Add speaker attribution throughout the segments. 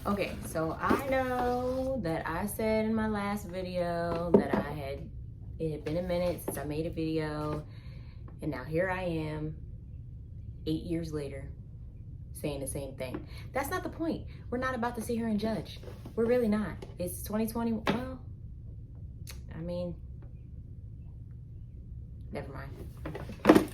Speaker 1: Okay, so I know that I said in my last video that it had been a minute since I made a video, and now here I am 8 years later saying the same thing. That's not the point. We're not about to sit here and judge. We're really not. It's 2020. Well, I mean, never mind.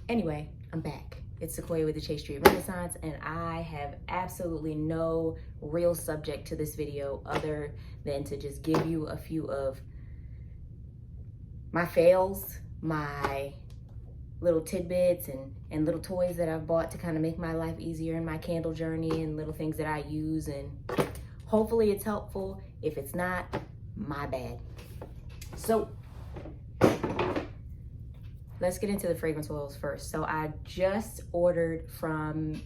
Speaker 1: Anyway, I'm back. It's Sequoia with the Chase Street Renaissance, and I have absolutely no real subject to this video other than to just give you a few of my fails, my little tidbits and little toys that I've bought to kind of make my life easier in my candle journey, and little things that I use, and hopefully it's helpful. If it's not, my bad. So let's get into the fragrance oils first. So I just ordered from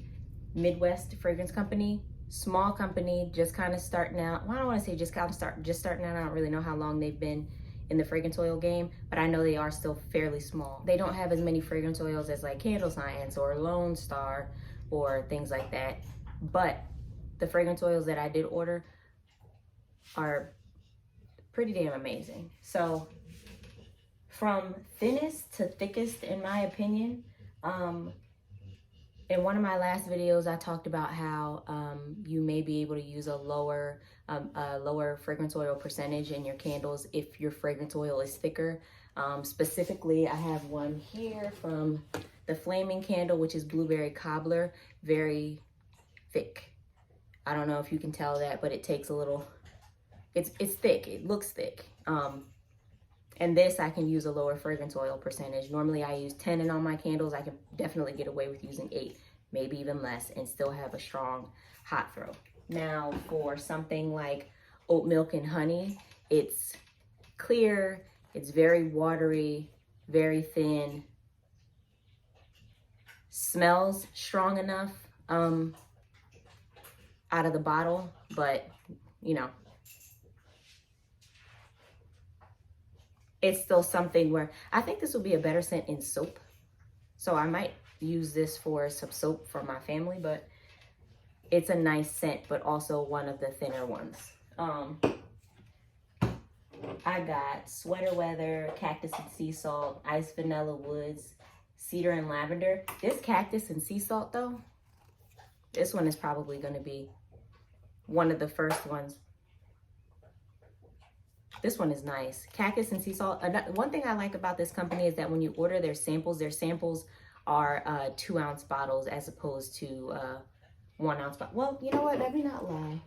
Speaker 1: Midwest Fragrance Company, small company, just kind of starting out. Well, I don't want to say just starting out. I don't really know how long they've been in the fragrance oil game, but I know they are still fairly small. They don't have as many fragrance oils as like Candle Science or Lone Star or things like that. But the fragrance oils that I did order are pretty damn amazing. So from thinnest to thickest, in my opinion, in one of my last videos, I talked about how you may be able to use a lower fragrance oil percentage in your candles if your fragrance oil is thicker. Specifically, I have one here from the Flaming Candle, which is Blueberry Cobbler, very thick. I don't know if you can tell that, but it takes a little, it's thick, it looks thick. And this, I can use a lower fragrance oil percentage. Normally I use 10 in all my candles. I can definitely get away with using 8, maybe even less, and still have a strong hot throw. Now for something like Oat Milk and Honey, it's clear, it's very watery, very thin, smells strong enough out of the bottle, but you know, it's still something where I think this will be a better scent in soap. So I might use this for some soap for my family, but it's a nice scent, but also one of the thinner ones. I got Sweater Weather, Cactus and Sea Salt, Ice Vanilla Woods, Cedar and Lavender. This Cactus and Sea Salt though, this one is probably gonna be one of the first ones. This one is nice. Cactus and Sea Salt. One thing I like about this company is that when you order their samples are 2-ounce bottles as opposed to 1-ounce bottles. Well, you know what? Let me not lie.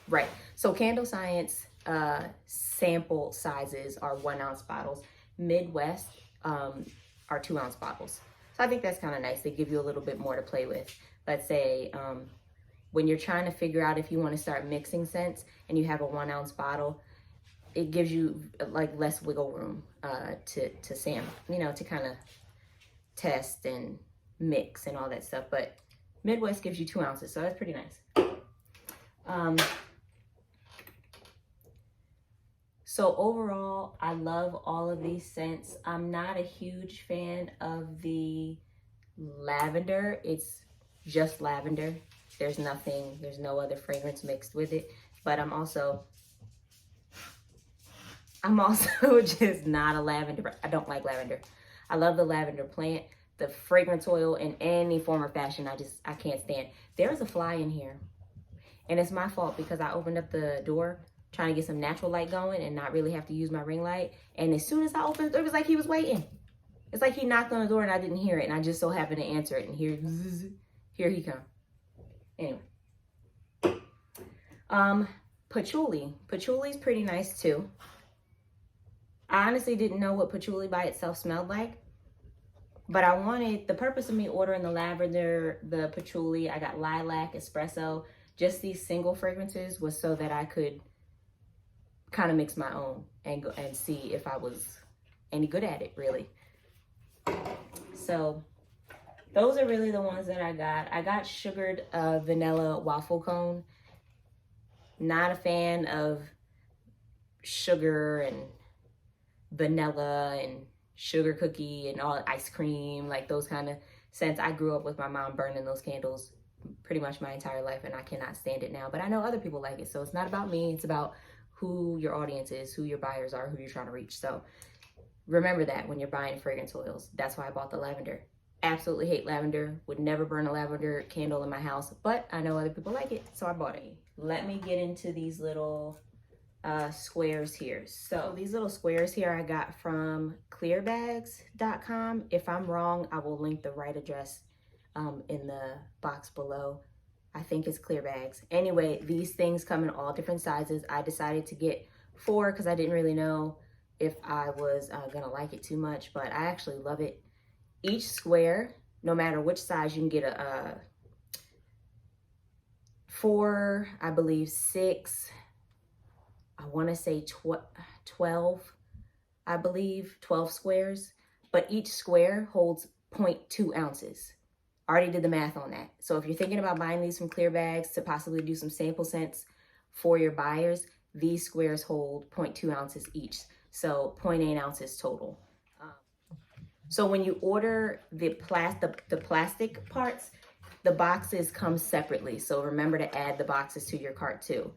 Speaker 1: Right. So Candle Science sample sizes are 1-ounce bottles. Midwest are 2-ounce bottles. So I think that's kind of nice. They give you a little bit more to play with. Let's say when you're trying to figure out if you want to start mixing scents and you have a 1-ounce bottle, it gives you like less wiggle room to sample, you know, to kind of test and mix and all that stuff. But Midwest gives you 2 ounces, so that's pretty nice. So overall, I love all of these scents. I'm not a huge fan of the lavender. It's just lavender. There's no other fragrance mixed with it. But I'm also just not a lavender. I don't like lavender. I love the lavender plant. The fragrance oil in any form or fashion, I can't stand. There's a fly in here. And it's my fault because I opened up the door trying to get some natural light going and not really have to use my ring light. And as soon as I opened the door, it was like he was waiting. It's like he knocked on the door and I didn't hear it. And I just so happened to answer it. And here he come. Anyway. Patchouli. Patchouli's pretty nice too. I honestly didn't know what patchouli by itself smelled like, but the purpose of me ordering the lavender, the patchouli, I got lilac, espresso, just these single fragrances was so that I could kind of mix my own and go and see if I was any good at it, really. So those are really the ones that I got. I got sugared vanilla waffle cone. Not a fan of sugar and vanilla and sugar cookie and all ice cream, like those kind of scents. I grew up with my mom burning those candles pretty much my entire life, and I cannot stand it now. But I know other people like it, so it's not about me. It's about who your audience is, who your buyers are, who you're trying to reach. So remember that when you're buying fragrance oils. That's why I bought the lavender. Absolutely hate lavender. Would never burn a lavender candle in my house, but I know other people like it, so I bought it. Let me get into these little squares here. So these little squares here I got from clearbags.com. If I'm wrong, I will link the right address in the box below. I think it's Clearbags. Anyway, these things come in all different sizes. I decided to get 4 because I didn't really know if I was gonna like it too much, but I actually love it. Each square, no matter which size, you can get a 4, I believe 6, I wanna say 12, I believe, 12 squares, but each square holds 0.2 ounces. I already did the math on that. So if you're thinking about buying these from Clearbags to possibly do some sample scents for your buyers, these squares hold 0.2 ounces each. So 0.8 ounces total. So when you order the plastic parts, the boxes come separately. So remember to add the boxes to your cart too.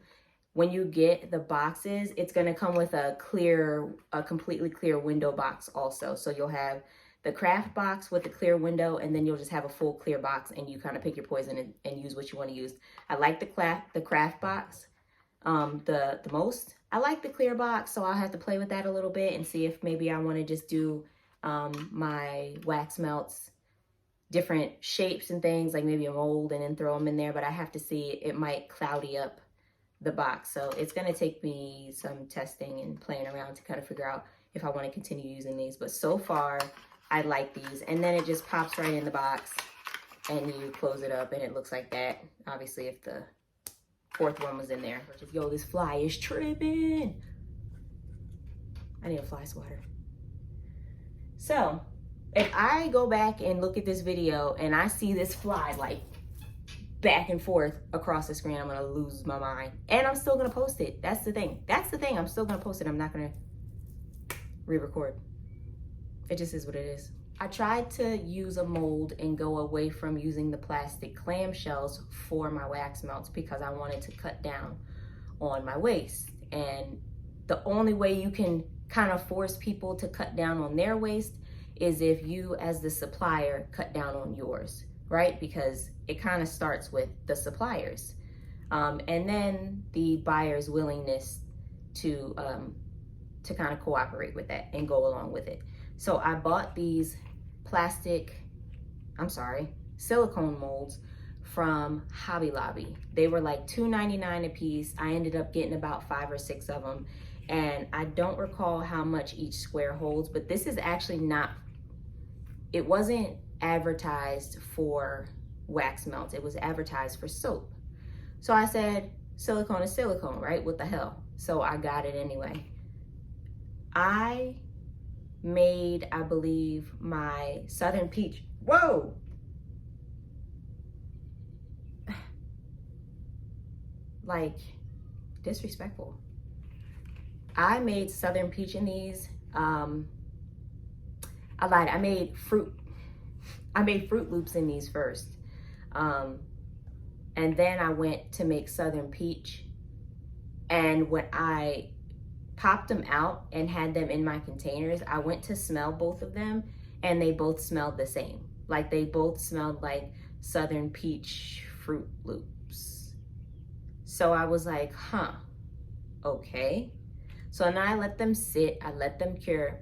Speaker 1: When you get the boxes, it's gonna come with a completely clear window box also. So you'll have the craft box with the clear window, and then you'll just have a full clear box, and you kind of pick your poison and use what you want to use. I like the craft box the most. I like the clear box, so I'll have to play with that a little bit and see if maybe I want to just do my wax melts, different shapes and things, like maybe a mold, and then throw them in there. But I have to see, it might cloudy up the box. So it's going to take me some testing and playing around to kind of figure out if I want to continue using these. But so far, I like these. And then it just pops right in the box and you close it up and it looks like that. Obviously, if the 4th one was in there. Yo, this fly is tripping. I need a fly swatter. So if I go back and look at this video and I see this fly like back and forth across the screen, I'm gonna lose my mind. And I'm still gonna post it. That's the thing. I'm still gonna post it. I'm not gonna re-record. It just is what it is. I tried to use a mold and go away from using the plastic clamshells for my wax melts because I wanted to cut down on my waste. And the only way you can kind of force people to cut down on their waste is if you as the supplier cut down on yours, right? Because it kind of starts with the suppliers. And then the buyer's willingness to kind of cooperate with that and go along with it. So I bought these silicone molds from Hobby Lobby. They were like $2.99 a piece. I ended up getting about 5 or 6 of them. And I don't recall how much each square holds, but this is actually it wasn't advertised for wax melts. It was advertised for soap. So I said, silicone is silicone, right? What the hell? So I got it anyway. I made, I believe, my Southern Peach. Whoa! Like, disrespectful. I made Southern Peach in these. I lied. I made Fruit Loops in these first. And then I went to make Southern Peach. And when I popped them out and had them in my containers, I went to smell both of them and they both smelled the same. Like they both smelled like Southern Peach Fruit Loops. So I was like, huh, okay. So now I let them sit, I let them cure.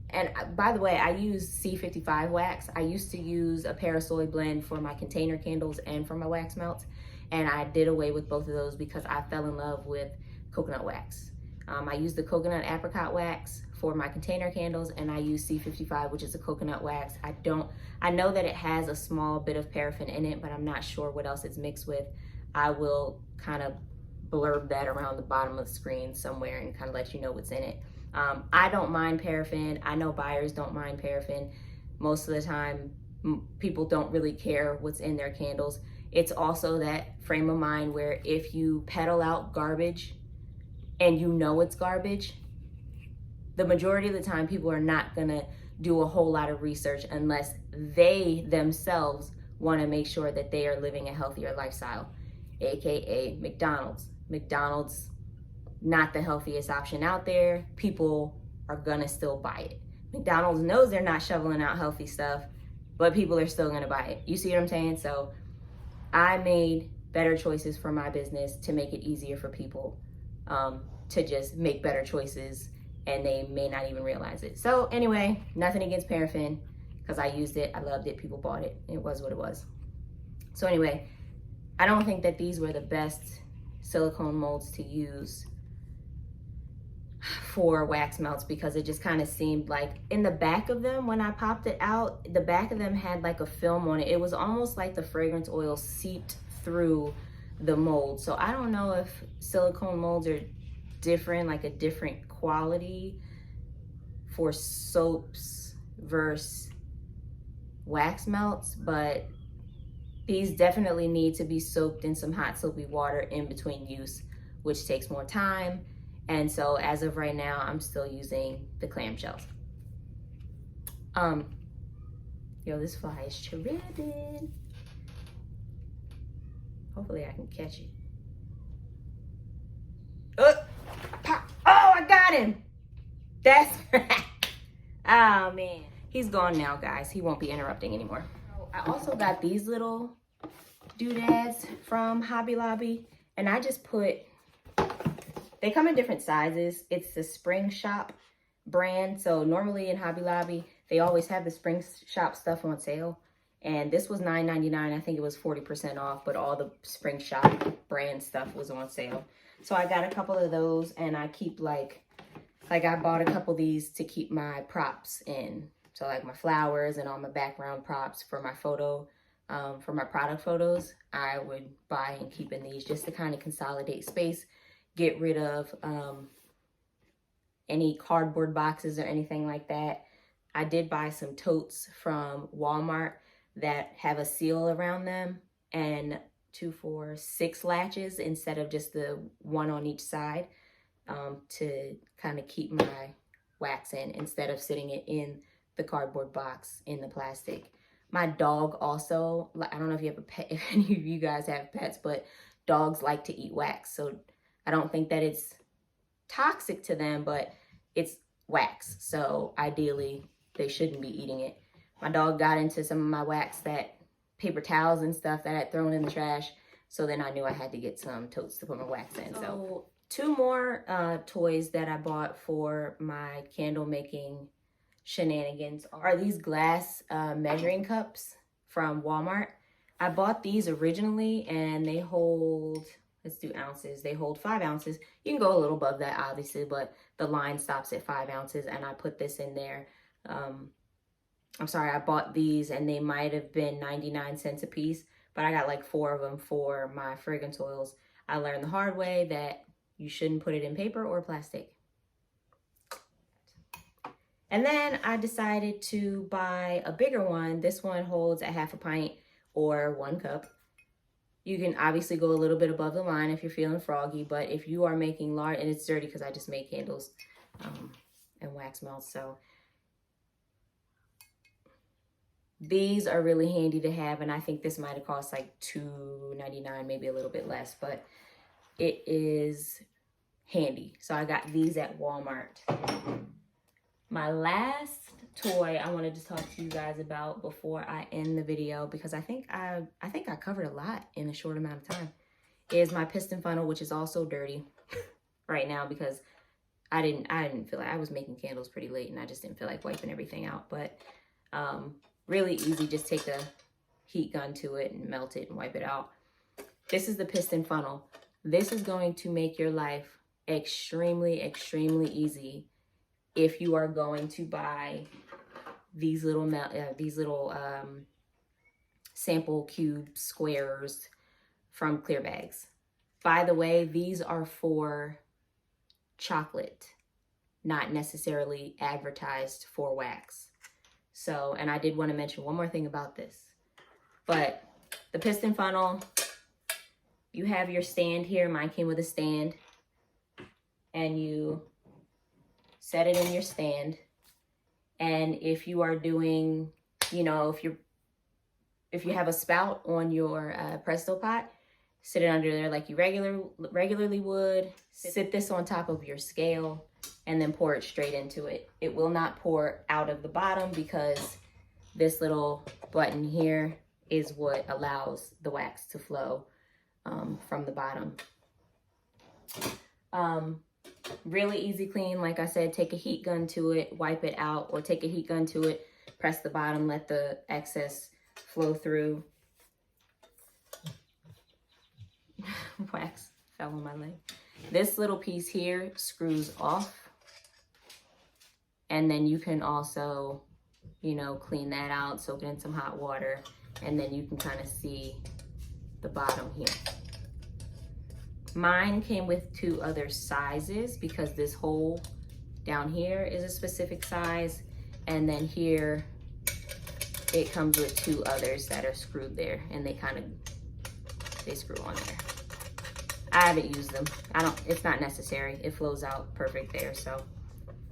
Speaker 1: And by the way, I use C55 wax. I used to use a Parasol blend for my container candles and for my wax melts. And I did away with both of those because I fell in love with coconut wax. I use the coconut apricot wax for my container candles, and I use C55, which is a coconut wax. I know that it has a small bit of paraffin in it, but I'm not sure what else it's mixed with. I will kind of blurb that around the bottom of the screen somewhere and kind of let you know what's in it. I don't mind paraffin. I know buyers don't mind paraffin. Most of the time, people don't really care what's in their candles. It's also that frame of mind where if you peddle out garbage and you know it's garbage, the majority of the time people are not gonna do a whole lot of research unless they themselves want to make sure that they are living a healthier lifestyle, aka McDonald's. McDonald's, not the healthiest option out there. People are gonna still buy it. McDonald's knows they're not shoveling out healthy stuff, but people are still gonna buy it. You see what I'm saying? So I made better choices for my business to make it easier for people to just make better choices, and they may not even realize it. So anyway, nothing against paraffin, because I used it, I loved it, people bought it, it was what it was. So anyway, I don't think that these were the best silicone molds to use for wax melts, because it just kind of seemed like in the back of them, when I popped it out, the back of them had like a film on it. It was almost like the fragrance oil seeped through the mold. So I don't know if silicone molds are different, like a different quality for soaps versus wax melts, but these definitely need to be soaked in some hot soapy water in between use, which takes more time. And so as of right now, I'm still using the clamshells. Yo, this fly is tripping. Hopefully I can catch it. Oh, I got him. That's right. Oh man, he's gone now, guys. He won't be interrupting anymore. I also got these little doodads from Hobby Lobby, and I just put, they come in different sizes. It's the Spring Shop brand. So normally in Hobby Lobby, they always have the Spring Shop stuff on sale. And this was $9.99. I think it was 40% off, but all the Spring Shop brand stuff was on sale. So I got a couple of those, and I keep like I bought a couple of these to keep my props in. So like my flowers and all my background props for my photo, for my product photos, I would buy and keep in these just to kind of consolidate space, get rid of any cardboard boxes or anything like that. I did buy some totes from Walmart that have a seal around them, and 2, 4, 6 latches instead of just the one on each side, to kind of keep my wax in instead of sitting it in the cardboard box in the plastic. My dog also, I don't know if you have a pet, if any of you guys have pets, but dogs like to eat wax. So I don't think that it's toxic to them, but it's wax. So ideally they shouldn't be eating it. My dog got into some of my wax, that paper towels and stuff that I had thrown in the trash. So then I knew I had to get some totes to put my wax in. So 2 more toys that I bought for my candle making shenanigans are these glass measuring cups from Walmart. I bought these originally, and they hold, let's do ounces. They hold 5 ounces. You can go a little above that, obviously, but the line stops at 5 ounces, and I put this in there. I'm sorry, I bought these, and they might have been 99 cents a piece, but I got like 4 of them for my fragrance oils. I learned the hard way that you shouldn't put it in paper or plastic. And then I decided to buy a bigger one. This one holds a half a pint or 1 cup. You can obviously go a little bit above the line if you're feeling froggy, but if you are making large, and it's dirty because I just made candles and wax melts, so these are really handy to have, and I think this might have cost like $2.99, maybe a little bit less, but it is handy. So I got these at Walmart. My last toy I wanted to talk to you guys about before I end the video, because I think I covered a lot in a short amount of time, is my piston funnel, which is also dirty right now because I didn't feel like, I was making candles pretty late and I just didn't feel like wiping everything out. But really easy, just take a heat gun to it and melt it and wipe it out. This is the piston funnel. This is going to make your life extremely, extremely easy if you are going to buy these little sample cube squares from clear bags. By the way, these are for chocolate, not necessarily advertised for wax. So, and I did want to mention one more thing about this, but the piston funnel, you have your stand here. Mine came with a stand, and you set it in your stand. And if you are doing, you know, if you're if you have a spout on your Presto pot, sit it under there like you regularly would. Sit this on top of your scale and then pour it straight into it. It will not pour out of the bottom because this little button here is what allows the wax to flow from the bottom. Really easy clean. Like I said, take a heat gun to it, wipe it out, or take a heat gun to it, press the bottom, let the excess flow through. Wax fell on my leg. This little piece here screws off, and then you can also, you know, clean that out, soak it in some hot water, and then you can kind of see the bottom here. Mine came with 2 other sizes because this hole down here is a specific size, and then here it comes with 2 others that are screwed there, and they screw on there. I haven't used them. It's not necessary. It flows out perfect there, so.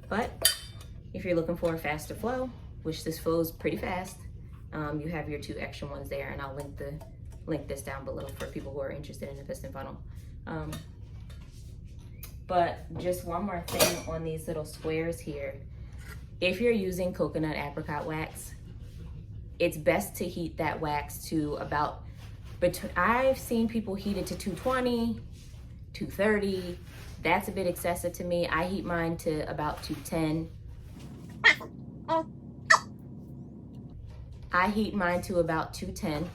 Speaker 1: But if you're looking for a faster flow, which this flows pretty fast, you have your 2 extra ones there, and I'll link this down below for people who are interested in the piston funnel. But just one more thing on these little squares here. If you're using coconut apricot wax, it's best to heat that wax to about, I've seen people heat it to 220, 230. That's a bit excessive to me. I heat mine to about 210. I heat mine to about 210.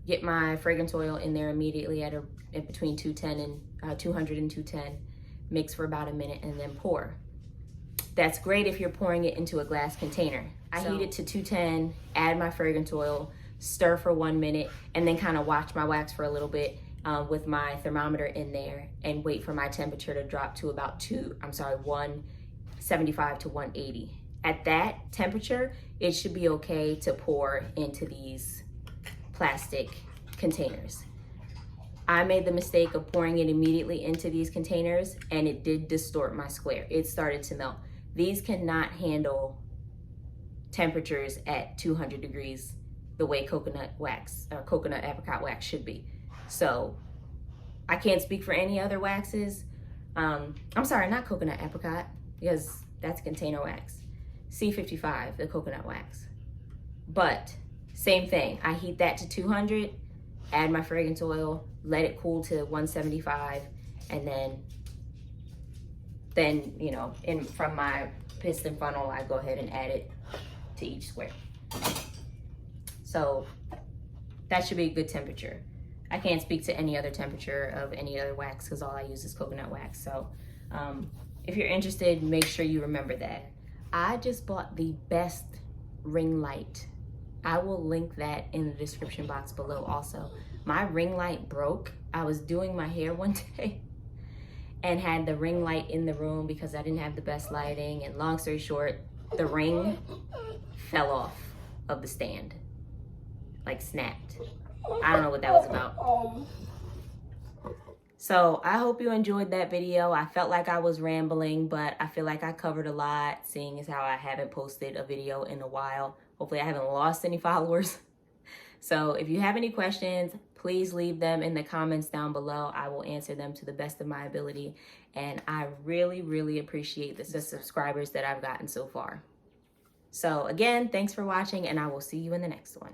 Speaker 1: Get my fragrance oil in there immediately at between 200 and 210. Mix for about a minute and then pour. That's great if you're pouring it into a glass container. I heat it to 210, add my fragrance oil, stir for 1 minute, and then kind of watch my wax for a little bit with my thermometer in there and wait for my temperature to drop to about 175 to 180. At that temperature, it should be okay to pour into these plastic containers. I made the mistake of pouring it immediately into these containers, and it did distort my square. It started to melt. These cannot handle temperatures at 200 degrees the way coconut wax or coconut apricot wax should be. So I can't speak for any other waxes. I'm sorry, not coconut apricot, because that's container wax. C55, the coconut wax. But same thing, I heat that to 200, add my fragrance oil, let it cool to 175, and then you know, from my piston funnel, I go ahead and add it to each square. So that should be a good temperature. I can't speak to any other temperature of any other wax because all I use is coconut wax. So if you're interested, make sure you remember that. I just bought the best ring light. I will link that in the description box below also. My ring light broke. I was doing my hair one day and had the ring light in the room because I didn't have the best lighting, and long story short, the ring fell off of the stand, like snapped. I don't know what that was about. So I hope you enjoyed that video. I felt like I was rambling, but I feel like I covered a lot, seeing as how I haven't posted a video in a while. Hopefully I haven't lost any followers. So if you have any questions, please leave them in the comments down below. I will answer them to the best of my ability. And I really, really appreciate the subscribers that I've gotten so far. So again, thanks for watching, and I will see you in the next one.